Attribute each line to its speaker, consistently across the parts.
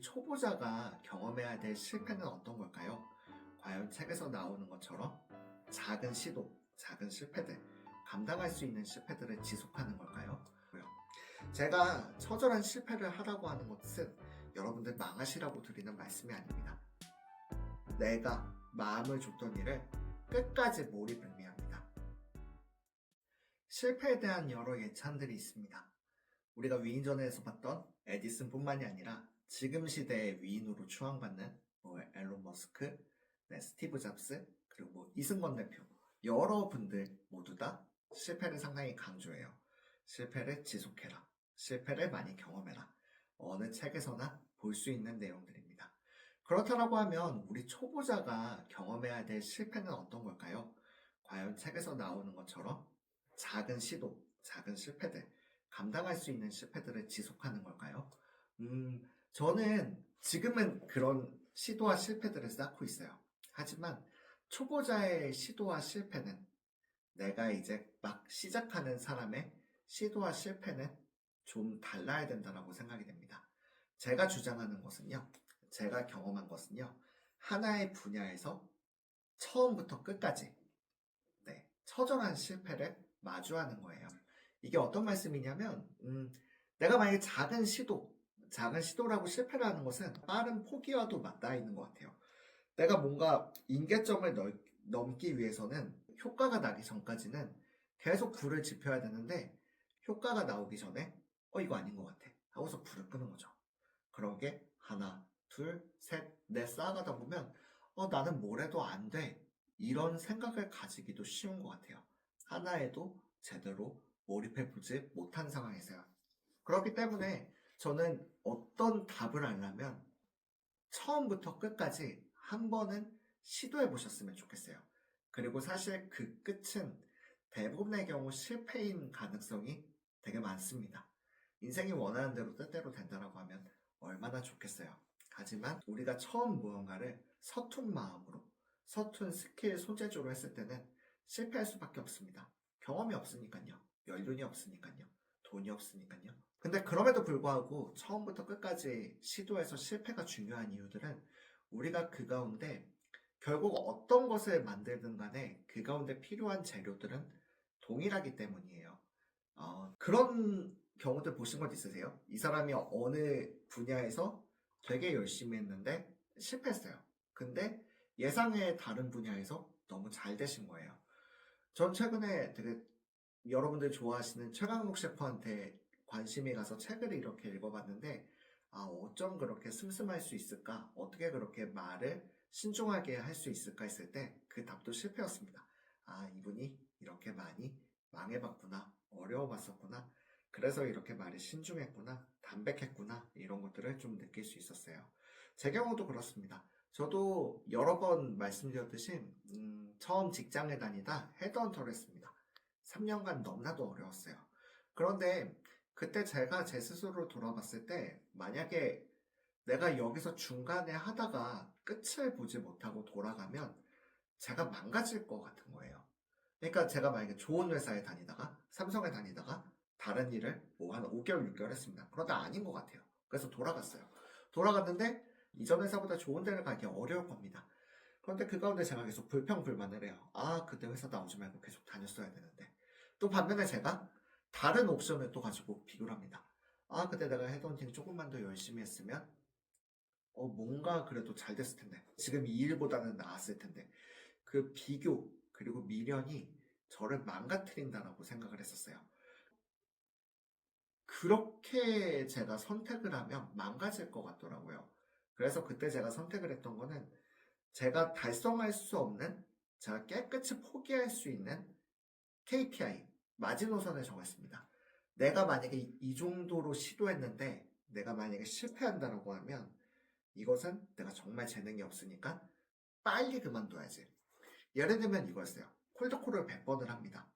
Speaker 1: 초보자가 경험해야 될 실패는 어떤 걸까요? 과연 책에서 나오는 것처럼 작은 시도, 작은 실패들, 감당할 수 있는 실패들을 지속하는 걸까요? 제가 처절한 실패를 하라고 하는 것은 여러분들 망하시라고 드리는 말씀이 아닙니다. 내가 마음을 줬던 일을 끝까지 몰입을 해야 합니다. 실패에 대한 여러 예찬들이 있습니다. 우리가 위인전에서 봤던 에디슨뿐만이 아니라 지금 시대의 위인으로 추앙받는 앨런 머스크, 스티브 잡스, 그리고 이승건 대표, 여러분들 모두 다 실패를 상당히 강조해요. 실패를 지속해라. 실패를 많이 경험해라. 어느 책에서나 볼 수 있는 내용들입니다. 그렇다고 하면 우리 초보자가 경험해야 될 실패는 어떤 걸까요? 과연 책에서 나오는 것처럼 작은 시도, 작은 실패들, 감당할 수 있는 실패들을 지속하는 걸까요? 저는 지금은 그런 시도와 실패들을 쌓고 있어요. 하지만 초보자의 시도와 실패는 내가 이제 막 시작하는 사람의 시도와 실패는 좀 달라야 된다고 생각이 됩니다. 제가 주장하는 것은요, 제가 경험한 것은요, 하나의 분야에서 처음부터 끝까지 처절한 실패를 마주하는 거예요. 이게 어떤 말씀이냐면 내가 만약에 작은 시도라고 실패를 하는 것은 빠른 포기와도 맞닿아 있는 것 같아요. 내가 뭔가 임계점을 넘기 위해서는 효과가 나기 전까지는 계속 불을 지펴야 되는데 효과가 나오기 전에 이거 아닌 것 같아 하고서 불을 끄는 거죠. 그런 게 하나, 둘, 셋, 넷 쌓아가다 보면 나는 뭘 해도 안 돼. 이런 생각을 가지기도 쉬운 것 같아요. 하나에도 제대로 몰입해보지 못한 상황에서요. 그렇기 때문에 저는 어떤 답을 하려면 처음부터 끝까지 한 번은 시도해 보셨으면 좋겠어요. 그리고 사실 그 끝은 대부분의 경우 실패인 가능성이 되게 많습니다. 인생이 원하는 대로 뜻대로 된다고 하면 얼마나 좋겠어요. 하지만 우리가 처음 무언가를 서툰 마음으로, 서툰 스킬 소재조로 했을 때는 실패할 수밖에 없습니다. 경험이 없으니까요. 연륜이 없으니까요. 돈이 없으니까요. 근데 그럼에도 불구하고 처음부터 끝까지 시도해서 실패가 중요한 이유들은 우리가 그 가운데 결국 어떤 것을 만들든 간에 그 가운데 필요한 재료들은 동일하기 때문이에요. 그런 경우들 보신 것 있으세요? 이 사람이 어느 분야에서 되게 열심히 했는데 실패했어요. 근데 예상의 다른 분야에서 너무 잘 되신 거예요. 전 최근에 되게 여러분들 좋아하시는 최강록 셰프한테 관심이 가서 책을 이렇게 읽어봤는데 어쩜 그렇게 슴슴할 수 있을까? 어떻게 그렇게 말을 신중하게 할 수 있을까 했을 때 그 답도 실패였습니다. 이분이 이렇게 많이 망해봤구나, 어려워봤었구나, 그래서 이렇게 말이 신중했구나, 담백했구나, 이런 것들을 좀 느낄 수 있었어요. 제 경우도 그렇습니다. 저도 여러 번 말씀드렸듯이 처음 직장에 다니다 헤드헌터를 했습니다. 3년간 너무나도 어려웠어요. 그런데 그때 제가 제 스스로 돌아봤을 때 만약에 내가 여기서 중간에 하다가 끝을 보지 못하고 돌아가면 제가 망가질 것 같은 거예요. 그러니까 제가 만약에 좋은 회사에 다니다가 삼성에 다니다가 다른 일을 한 5개월, 6개월 했습니다. 그러다 아닌 것 같아요. 그래서 돌아갔어요. 돌아갔는데 이전 회사보다 좋은 데를 가기 어려울 겁니다. 그런데 그 가운데 제가 계속 불평불만을 해요. 그때 회사 나오지 말고 계속 다녔어야 되는데. 또 반면에 제가 다른 옵션을 또 가지고 비교를 합니다. 그때 내가 헤드헌팅 조금만 더 열심히 했으면 뭔가 그래도 잘 됐을 텐데. 지금 이 일보다는 나았을 텐데. 그 비교 그리고 미련이 저를 망가뜨린다라고 생각을 했었어요. 그렇게 제가 선택을 하면 망가질 것 같더라고요. 그래서 그때 제가 선택을 했던 거는 제가 달성할 수 없는, 제가 깨끗이 포기할 수 있는 KPI, 마지노선을 정했습니다. 내가 만약에 이 정도로 시도했는데 내가 만약에 실패한다고 하면 이것은 내가 정말 재능이 없으니까 빨리 그만둬야지. 예를 들면 이거였어요. 콜드콜을 100번을 합니다.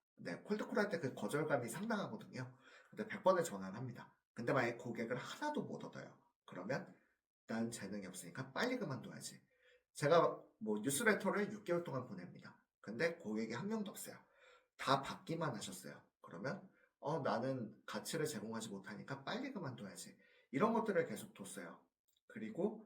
Speaker 1: 콜드콜 할 때 그 거절감이 상당하거든요. 근데 100번을 전화를 합니다. 근데 만약에 고객을 하나도 못 얻어요. 그러면 난 재능이 없으니까 빨리 그만둬야지. 제가 뉴스레터를 6개월 동안 보냅니다. 근데 고객이 한 명도 없어요. 다 받기만 하셨어요. 그러면 나는 가치를 제공하지 못하니까 빨리 그만둬야지. 이런 것들을 계속 뒀어요. 그리고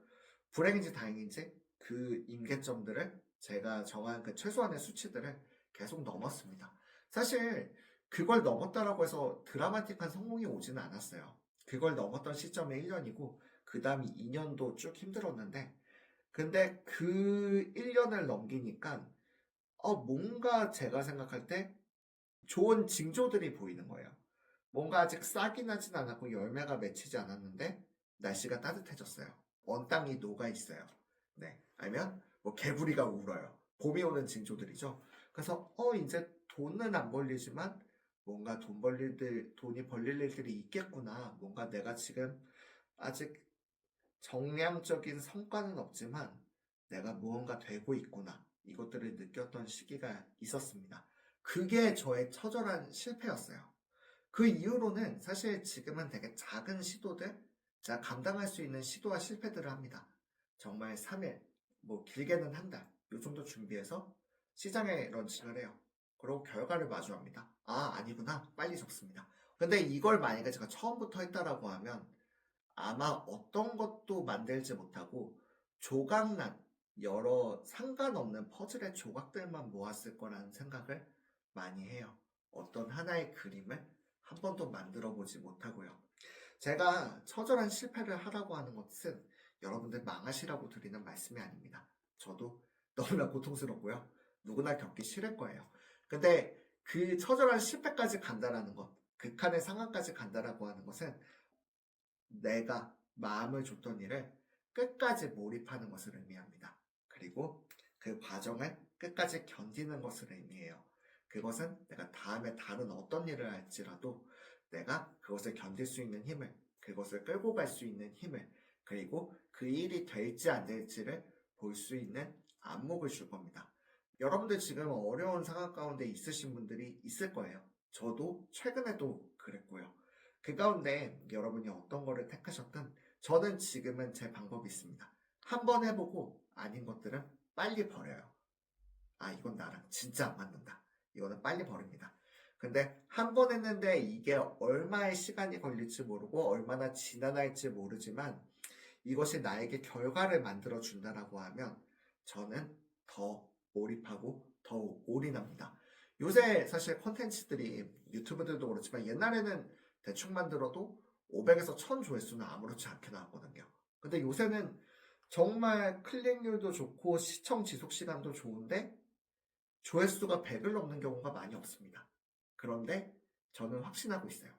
Speaker 1: 불행인지 다행인지 그 임계점들을 제가 정한 그 최소한의 수치들을 계속 넘었습니다. 사실 그걸 넘었다라고 해서 드라마틱한 성공이 오지는 않았어요. 그걸 넘었던 시점이 1년이고 그 다음이 2년도 쭉 힘들었는데 근데 그 1년을 넘기니까 뭔가 제가 생각할 때 좋은 징조들이 보이는 거예요. 뭔가 아직 싹이 나진 않았고 열매가 맺히지 않았는데 날씨가 따뜻해졌어요. 언 땅이 녹아 있어요. 네. 아니면 뭐 개구리가 울어요. 봄이 오는 징조들이죠. 그래서 이제 돈은 안 벌리지만 뭔가 돈이 벌릴 일들이 있겠구나. 뭔가 내가 지금 아직 정량적인 성과는 없지만 내가 무언가 되고 있구나. 이것들을 느꼈던 시기가 있었습니다. 그게 저의 처절한 실패였어요. 그 이후로는 사실 지금은 되게 작은 시도들, 제가 감당할 수 있는 시도와 실패들을 합니다. 정말 3일, 뭐 길게는 한 달, 요 정도 준비해서 시장에 런칭을 해요. 그리고 결과를 마주합니다. 아니구나. 빨리 적습니다. 근데 이걸 만약에 제가 처음부터 했다라고 하면 아마 어떤 것도 만들지 못하고 조각난 여러 상관없는 퍼즐의 조각들만 모았을 거라는 생각을 많이 해요. 어떤 하나의 그림을 한 번도 만들어 보지 못하고요. 제가 처절한 실패를 하라고 하는 것은 여러분들 망하시라고 드리는 말씀이 아닙니다. 저도 너무나 고통스럽고요. 누구나 겪기 싫을 거예요. 근데 그 처절한 실패까지 간다라는 것, 극한의 상황까지 간다라고 하는 것은 내가 마음을 줬던 일을 끝까지 몰입하는 것을 의미합니다. 그리고 그 과정을 끝까지 견디는 것을 의미해요. 그것은 내가 다음에 다른 어떤 일을 할지라도 내가 그것을 견딜 수 있는 힘을, 그것을 끌고 갈 수 있는 힘을, 그리고 그 일이 될지 안 될지를 볼 수 있는 안목을 줄 겁니다. 여러분들 지금 어려운 상황 가운데 있으신 분들이 있을 거예요. 저도 최근에도 그랬고요. 그 가운데 여러분이 어떤 거를 택하셨든 저는 지금은 제 방법이 있습니다. 한 번 해보고 아닌 것들은 빨리 버려요. 이건 나랑 진짜 안 맞는다. 이거는 빨리 버립니다. 근데 한 번 했는데 이게 얼마의 시간이 걸릴지 모르고 얼마나 지난할지 모르지만 이것이 나에게 결과를 만들어 준다라고 하면 저는 더 몰입하고 더 올인합니다. 요새 사실 콘텐츠들이 유튜브들도 그렇지만 옛날에는 대충 만들어도 500에서 1000 조회수는 아무렇지 않게 나왔거든요. 근데 요새는 정말 클릭률도 좋고 시청 지속 시간도 좋은데 조회수가 100을 넘는 경우가 많이 없습니다. 그런데 저는 확신하고 있어요.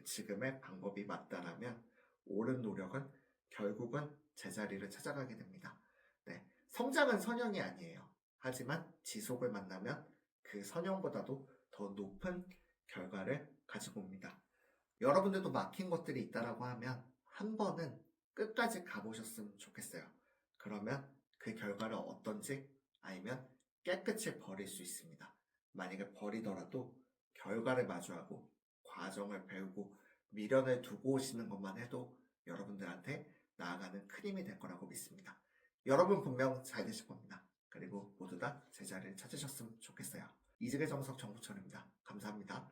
Speaker 1: 지금의 방법이 맞다라면 옳은 노력은 결국은 제자리를 찾아가게 됩니다. 네, 성장은 선형이 아니에요. 하지만 지속을 만나면 그 선형보다도 더 높은 결과를 가지고 옵니다. 여러분들도 막힌 것들이 있다라고 하면 한 번은 끝까지 가보셨으면 좋겠어요. 그러면 그 결과를 어떤지 알면 깨끗이 버릴 수 있습니다. 만약에 버리더라도 결과를 마주하고 과정을 배우고 미련을 두고 오시는 것만 해도 여러분들한테 나아가는 큰 힘이 될 거라고 믿습니다. 여러분 분명 잘 되실 겁니다. 그리고 모두 다 제자리를 찾으셨으면 좋겠어요. 이직의 정석 정부철입니다. 감사합니다.